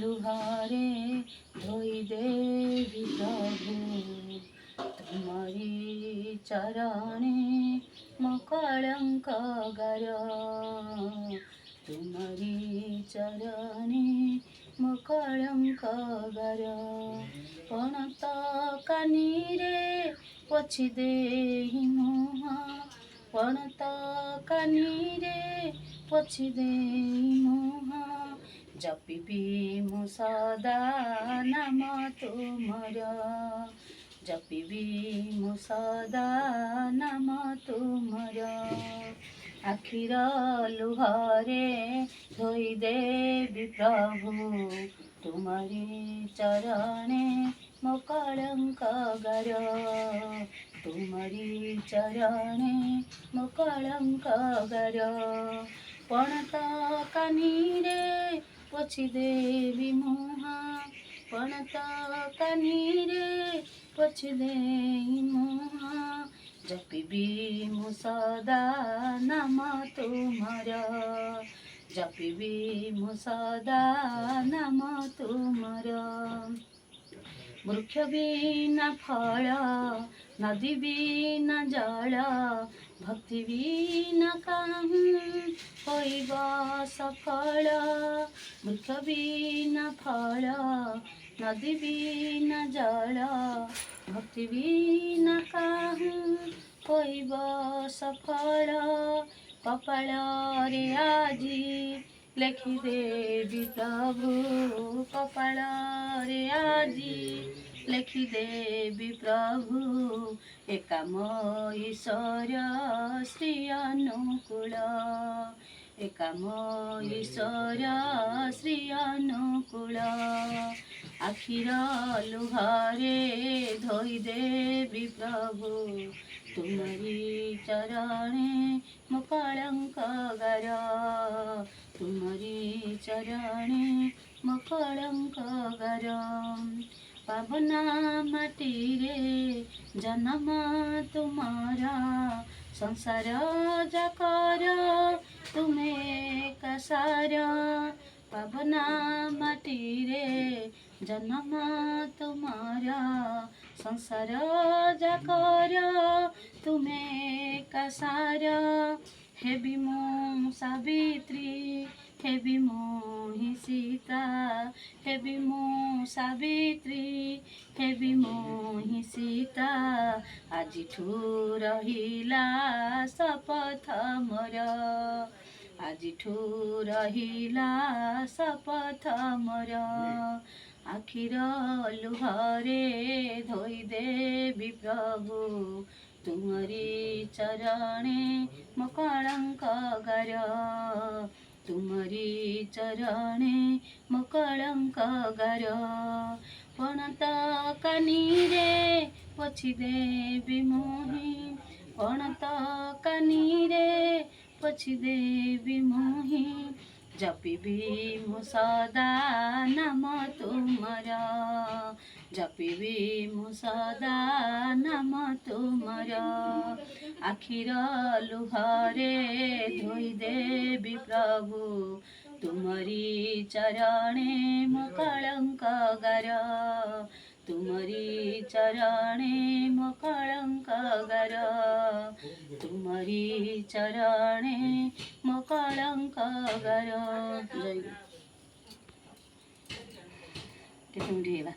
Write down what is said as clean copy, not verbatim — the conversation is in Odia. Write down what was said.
ଲୁହାରେ ଧୋଇ ଦେବି ପ୍ରଭୁ ତୁମରି ଚରଣେ ମୋ କଳଙ୍କ ଗାର ତୁମରି ଚରଣେ ମୋ କଳଙ୍କ ଗାର ପଣତ କାନିରେ ପୋଛି ଦେଇ ମୁହଁ ପଣତ କାନିରେ ପୋଛି ଦେଇ ମୁହଁ ଜପିବି ମୁଁ ସଦା ନାମ ତୁମର ଜପିବି ମୁଁ ସଦା ନାମ ତୁମର ଆଖିର ଲୁହରେ ଧୋଇ ଦେବି ପ୍ରଭୁ ତୁମରି ଚରଣେ ମୋ କଳଙ୍କ ଗାର ତୁମରି ଚରଣେ ମୋ କଳଙ୍କ ଗାର ପଣତ କାନିରେ ପୋଛି ଦେବି ମୁହଁ ପଣତ କାନିରେ ପୋଛି ଦେଇ ମୁହଁ ଜପିବି ମୁଁ ସଦା ନାମ ତୁମର ଜପିବି ମୁଁ ସଦା ନାମ ତୁମର ବୃକ୍ଷ ବିନା ଫଳ ନଦୀ ବିନା ଜଳ ଭକ୍ତି ବିନା କାହୁଁ ହୋଇବ ସଫଳ ବୃକ୍ଷ ବିନା ଫଳ ନଦୀ ବିନା ଜଳ ଭକ୍ତି ବିନା କାହୁଁ ହୋଇବ ସଫଳ କପାଳରେ ଆଜି ଲେଖିଦେବି ପ୍ରଭୁ କପାଳରେ ଆଜି ଲେଖିଦେବି ପ୍ରଭୁ ଏକାମ ଈଶ୍ୱର ଶ୍ରୀ ଅନୁକୂଳ ଏକାମ ଈଶ୍ୱର ଶ୍ରୀ ଅନୁକୂଳ ଆଖିର ଲୁହରେ ଧୋଇ ଦେବି ପ୍ରଭୁ ତୁମରି ଚରଣେ ମୋ କଳଙ୍କ ଗାର ତୁମରି ଚରଣେ ମୋ କଳଙ୍କ ଗାର ପାବନା ମାଟିରେ ଜନ୍ମ ତୁମର ସଂସାର ଯାକର ତୁମେ ଏକାସାର ପାବନା ମାଟିରେ ଜନ୍ମ ତୁମର ସଂସାର ଯାକର ତୁମେ ଏକାସାର ହେବି ମୁଁ ସାବିତ୍ରୀ ହେବି ମୁଁ ହିଁ ସୀତା ହେବି ମୁଁ ସାବିତ୍ରୀ ହେବି ମୁଁ ହିଁ ସୀତା ଆଜିଠୁ ରହିଲା ଶପଥ ମୋର ଆଜିଠୁ ରହିଲା ଶପଥ ମୋର ଆଖିର ଲୁହରେ ଧୋଇ ଦେବି ପ୍ରଭୁ ତୁମରି ଚରଣେ ମୋ କଳଙ୍କ ଗାର ତୁମରି ଚରଣେ ମୋ କଳଙ୍କ ଗାର ପଣତ କାନିରେ ପୋଛି ଦେବି ମୁହିଁ ପଣତ କାନିରେ ପୋଛି ଦେବି ମୁହିଁ ଜପିବି ମୁଁ ସଦା ନାମ ତୁମର ଜପିବି ମୁଁ ସଦା ନାମ ତୁମର ଆଖିର ଲୁହରେ ଧୋଇ ଦେବି ପ୍ରଭୁ ତୁମରି ଚରଣେ ମୋ କଳଙ୍କ ଗାର ତୁମରି ଚରଣେ ମୋ କଳଙ୍କ ଗାର ତୁମରି ଚରଣେ ମୋ କଳଙ୍କ ଗାର ଜୟ କେତେ ମିନିଟ୍ ହେଇଗଲା।